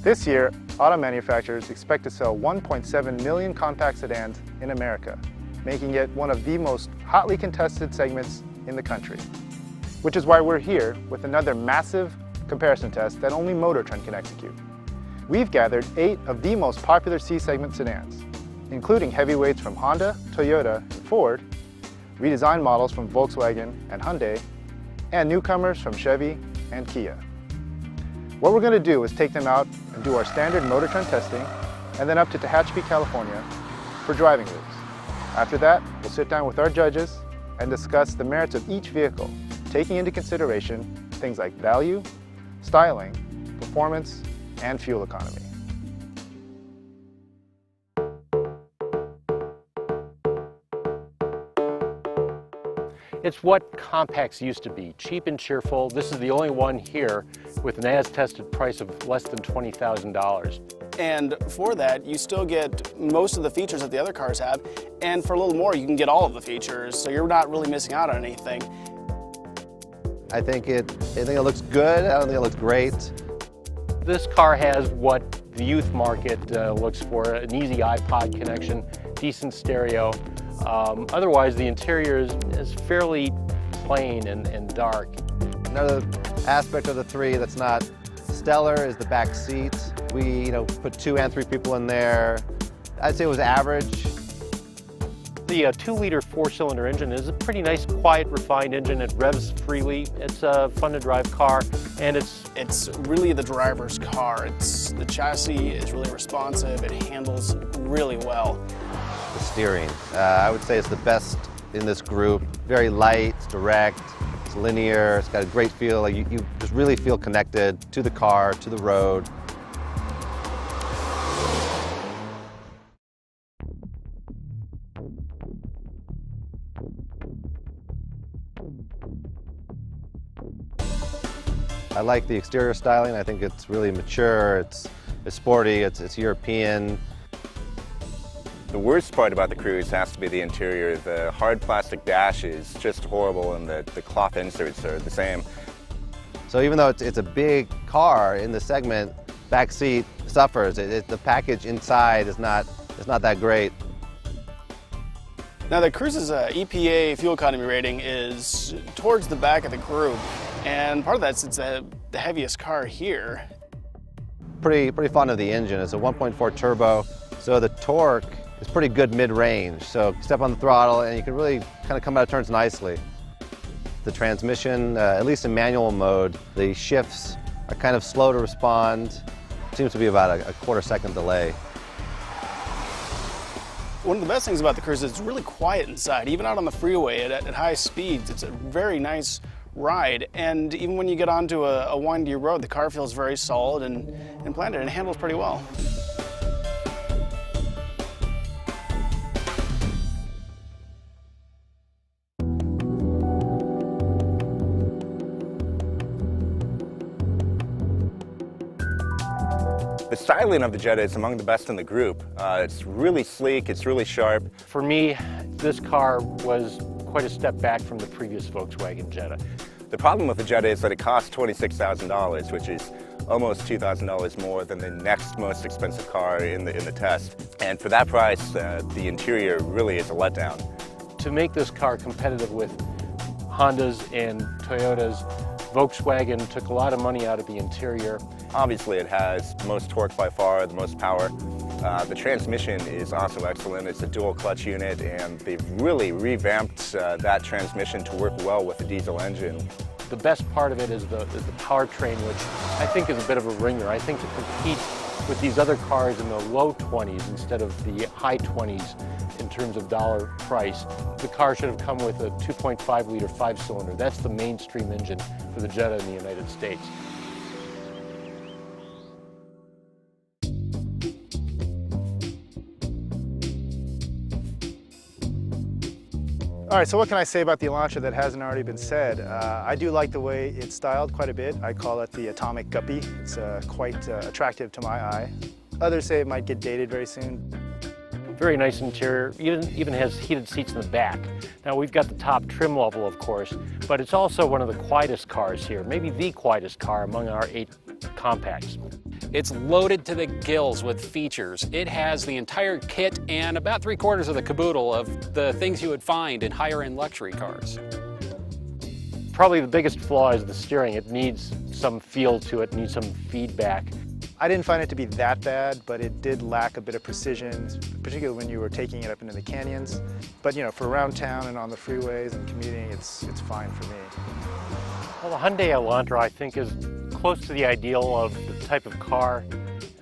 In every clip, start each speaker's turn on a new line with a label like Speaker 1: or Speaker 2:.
Speaker 1: This year, auto manufacturers expect to sell 1.7 million compact sedans in America, making it one of the most hotly contested segments in the country. Which is why we're here with another massive comparison test that only Motor Trend can execute. We've gathered 8 of the most popular C-segment sedans, including heavyweights from Honda, Toyota, and Ford, redesigned models from Volkswagen and Hyundai, and newcomers from Chevy and Kia. What we're going to do is take them out and do our standard Motor Trend testing, and then up to Tehachapi, California for driving routes. After that, we'll sit down with our judges and discuss the merits of each vehicle, taking into consideration things like value, styling, performance, and fuel economy.
Speaker 2: It's what compacts used to be, cheap and cheerful. This is the only one here with an as-tested price of less than $20,000.
Speaker 3: And for that, you still get most of the features that the other cars have, and for a little more, you can get all of the features, so you're not really missing out on anything.
Speaker 4: I think it looks good. I don't think it looks great.
Speaker 2: This car has what the youth market looks for, an easy iPod connection, decent stereo. Otherwise, the interior is fairly plain and dark.
Speaker 4: Another aspect of the three that's not stellar is the back seat. We put 2 and 3 people in there. I'd say it was average.
Speaker 2: The 2-liter 4-cylinder engine is a pretty nice, quiet, refined engine. It revs freely. It's a fun to drive car, and
Speaker 3: it's really the driver's car. The chassis is really responsive. It handles really well.
Speaker 4: The steering, I would say it's the best in this group. Very light, it's direct, it's linear, it's got a great feel. Like you just really feel connected to the car, to the road. I like the exterior styling. I think it's really mature, it's sporty, it's European.
Speaker 5: The worst part about the Cruze has to be the interior. The hard plastic dash is just horrible, and the cloth inserts are the same.
Speaker 4: So even though it's a big car in the segment, back seat suffers. The package inside is not that great.
Speaker 3: Now the Cruze's EPA fuel economy rating is towards the back of the group, and part of that's it's the heaviest car here.
Speaker 4: Pretty fond of the engine. It's a 1.4 turbo, so the torque is pretty good mid-range. So you step on the throttle and you can really kind of come out of turns nicely. The transmission, at least in manual mode, the shifts are kind of slow to respond. Seems to be about a quarter-second delay.
Speaker 3: One of the best things about the Cruze is it's really quiet inside. Even out on the freeway at high speeds, it's a very nice ride. And even when you get onto a windy road, the car feels very solid and planted and handles pretty well.
Speaker 5: The styling of the Jetta is among the best in the group. It's really sleek, it's really sharp.
Speaker 2: For me, this car was quite a step back from the previous Volkswagen Jetta.
Speaker 5: The problem with the Jetta is that it costs $26,000, which is almost $2,000 more than the next most expensive car in the test. And for that price, the interior really is a letdown.
Speaker 2: To make this car competitive with Hondas and Toyotas, Volkswagen took a lot of money out of the interior.
Speaker 5: Obviously, it has the most torque by far, the most power. The transmission is also excellent. It's a dual clutch unit, and they've really revamped that transmission to work well with the diesel engine.
Speaker 2: The best part of it is the powertrain, which I think is a bit of a ringer. I think to compete with these other cars in the low 20s instead of the high 20s in terms of dollar price, the car should have come with a 2.5-liter 5-cylinder. That's the mainstream engine for the Jetta in the United States.
Speaker 1: All right, so what can I say about the Elantra that hasn't already been said? I do like the way it's styled quite a bit. I call it the atomic guppy. It's quite attractive to my eye. Others say it might get dated very soon.
Speaker 2: Very nice interior, even has heated seats in the back. Now we've got the top trim level, of course, but it's also one of the quietest cars here, maybe the quietest car among our 8 compacts.
Speaker 6: It's loaded to the gills with features. It has the entire kit and about 3/4 of the caboodle of the things you would find in higher-end luxury cars.
Speaker 2: Probably the biggest flaw is the steering. It needs some feel to it, needs some feedback.
Speaker 1: I didn't find it to be that bad, but it did lack a bit of precision, particularly when you were taking it up into the canyons. But you know, for around town and on the freeways and commuting, it's fine for me.
Speaker 2: Well, the Hyundai Elantra, I think, is close to the ideal of the type of car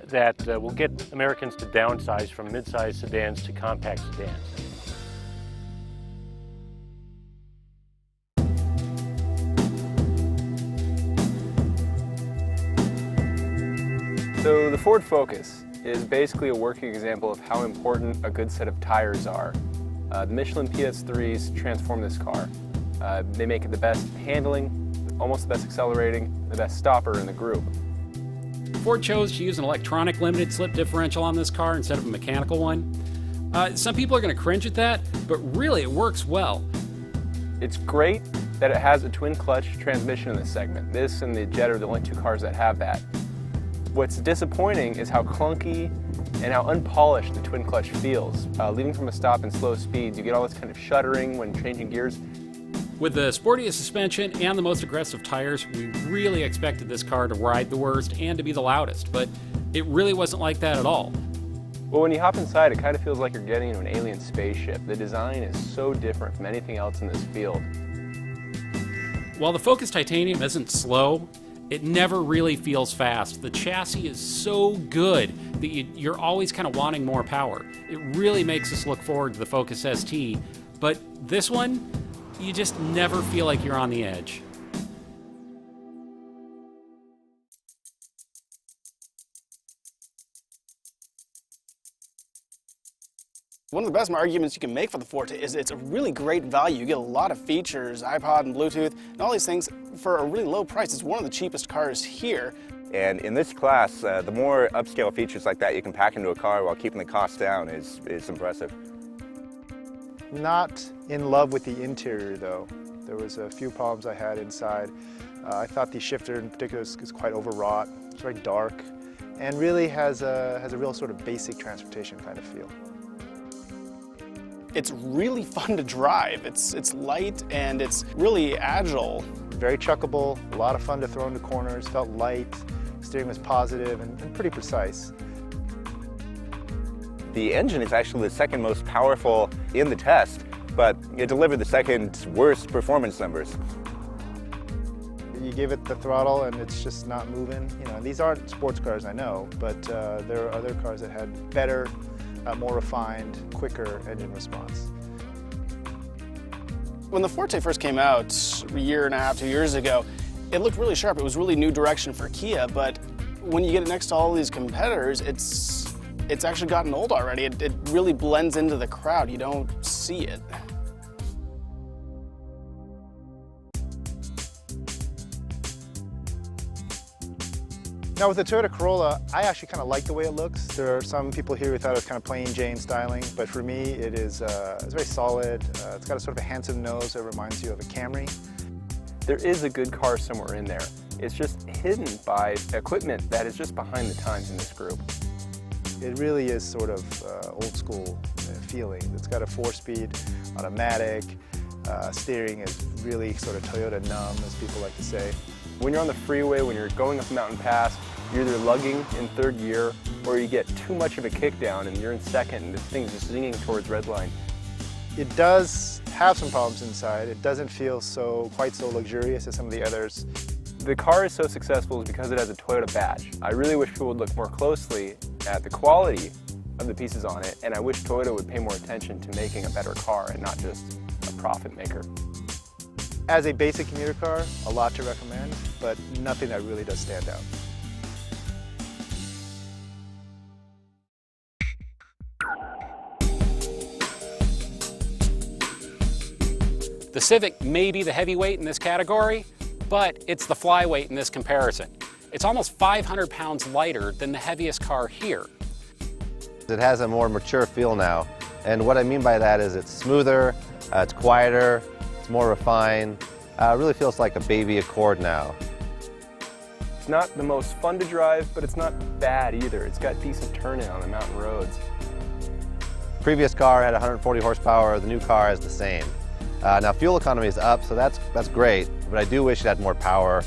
Speaker 2: that will get Americans to downsize from mid-size sedans to compact sedans.
Speaker 7: So the Ford Focus is basically a working example of how important a good set of tires are. The Michelin PS3s transform this car. They make it the best handling, almost the best accelerating, the best stopper in the group.
Speaker 6: Ford chose to use an electronic limited slip differential on this car instead of a mechanical one. Some people are going to cringe at that, but really it works well.
Speaker 7: It's great that it has a twin clutch transmission in this segment. This and the Jet are the only two cars that have that. What's disappointing is how clunky and how unpolished the twin clutch feels. Leaving from a stop in slow speeds, you get all this kind of shuddering when changing gears.
Speaker 6: With the sportiest suspension and the most aggressive tires, we really expected this car to ride the worst and to be the loudest, but it really wasn't like that at all.
Speaker 7: Well, when you hop inside, it kind of feels like you're getting into an alien spaceship. The design is so different from anything else in this field.
Speaker 6: While the Focus Titanium isn't slow, it never really feels fast. The chassis is so good that you're always kind of wanting more power. It really makes us look forward to the Focus ST, but this one, you just never feel like you're on the edge.
Speaker 3: One of the best arguments you can make for the Forte is it's a really great value. You get a lot of features, iPod and Bluetooth, and all these things for a really low price. It's one of the cheapest cars here.
Speaker 5: And in this class, the more upscale features like that you can pack into a car while keeping the cost down is impressive.
Speaker 1: Not in love with the interior though. There was a few problems I had inside. I thought the shifter in particular is quite overwrought. It's very dark and really has a real sort of basic transportation kind of feel.
Speaker 3: It's really fun to drive. It's light and it's really agile.
Speaker 1: Very chuckable, a lot of fun to throw into corners, felt light, steering was positive and pretty precise.
Speaker 5: The engine is actually the second most powerful in the test, but it delivered the second worst performance numbers.
Speaker 1: You give it the throttle and it's just not moving. You know, these aren't sports cars, I know, but there are other cars that had better, more refined, quicker engine response.
Speaker 3: When the Forte first came out a year and a half, 2 years ago, it looked really sharp. It was really new direction for Kia, but when you get it next to all these competitors, it's actually gotten old already. It really blends into the crowd. You don't see it.
Speaker 1: Now with the Toyota Corolla, I actually kind of like the way it looks. There are some people here who thought it was kind of plain Jane styling, but for me it is it's very solid. It's got a sort of a handsome nose that reminds you of a Camry.
Speaker 7: There is a good car somewhere in there. It's just hidden by equipment that is just behind the times in this group.
Speaker 1: It really is sort of old school feeling. It's got a 4-speed automatic. Steering is really sort of Toyota numb, as people like to say.
Speaker 7: When you're on the freeway, when you're going up a mountain pass, you're either lugging in third gear or you get too much of a kick down and you're in second and the thing's just zinging towards redline.
Speaker 1: It does have some problems inside. It doesn't feel quite so luxurious as some of the others.
Speaker 7: The car is so successful because it has a Toyota badge. I really wish people would look more closely at the quality of the pieces on it, and I wish Toyota would pay more attention to making a better car and not just a profit maker.
Speaker 1: As a basic commuter car, a lot to recommend, but nothing that really does stand out.
Speaker 6: The Civic may be the heavyweight in this category, but it's the flyweight in this comparison. It's almost 500 pounds lighter than the heaviest car here.
Speaker 4: It has a more mature feel now, and what I mean by that is it's smoother, it's quieter, it's more refined. It really feels like a baby Accord now.
Speaker 7: It's not the most fun to drive, but it's not bad either. It's got decent turn-in on the mountain roads.
Speaker 4: Previous car had 140 horsepower, the new car has the same. Now fuel economy is up, so that's great, but I do wish it had more power.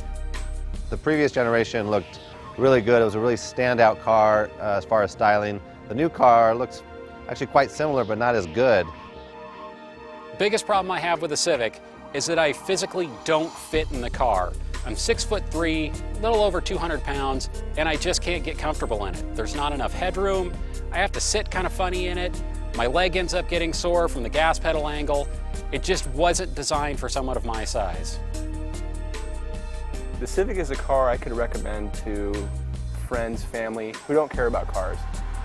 Speaker 4: The previous generation looked really good. It was a really standout car as far as styling. The new car looks actually quite similar, but not as good.
Speaker 6: Biggest problem I have with the Civic is that I physically don't fit in the car. I'm 6'3", a little over 200 pounds, and I just can't get comfortable in it. There's not enough headroom. I have to sit kind of funny in it. My leg ends up getting sore from the gas pedal angle. It just wasn't designed for someone of my size.
Speaker 7: The Civic is a car I could recommend to friends, family who don't care about cars.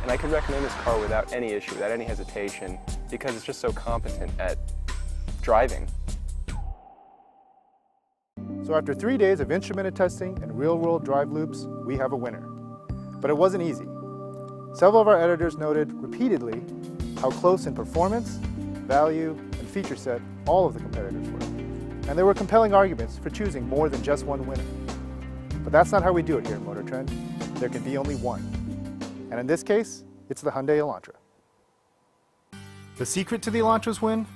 Speaker 7: And I could recommend this car without any issue, without any hesitation, because it's just so competent at driving.
Speaker 1: So after 3 days of instrumented testing and real-world drive loops, we have a winner. But it wasn't easy. Several of our editors noted repeatedly how close in performance, value, and feature set all of the competitors were. And there were compelling arguments for choosing more than just one winner. But that's not how we do it here at Motor Trend. There can be only one. And in this case, it's the Hyundai Elantra. The secret to the Elantra's win?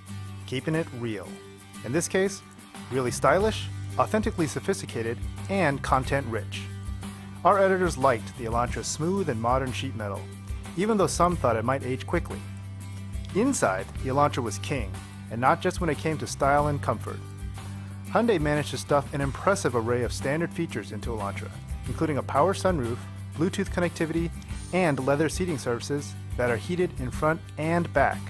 Speaker 1: Keeping it real. In this case, really stylish, authentically sophisticated, and content-rich. Our editors liked the Elantra's smooth and modern sheet metal, even though some thought it might age quickly. Inside, the Elantra was king, and not just when it came to style and comfort. Hyundai managed to stuff an impressive array of standard features into Elantra, including a power sunroof, Bluetooth connectivity, and leather seating surfaces that are heated in front and back.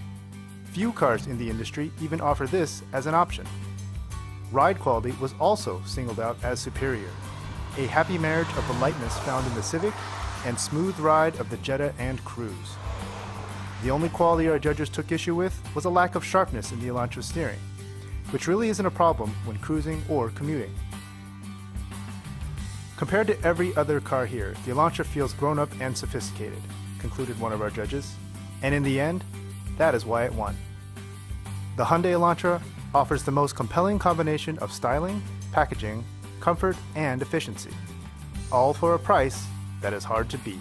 Speaker 1: Few cars in the industry even offer this as an option. Ride quality was also singled out as superior, a happy marriage of the lightness found in the Civic and smooth ride of the Jetta and Cruise. The only quality our judges took issue with was a lack of sharpness in the Elantra's steering, which really isn't a problem when cruising or commuting. Compared to every other car here, the Elantra feels grown up and sophisticated, concluded one of our judges, and in the end, that is why it won. The Hyundai Elantra offers the most compelling combination of styling, packaging, comfort, and efficiency, all for a price that is hard to beat.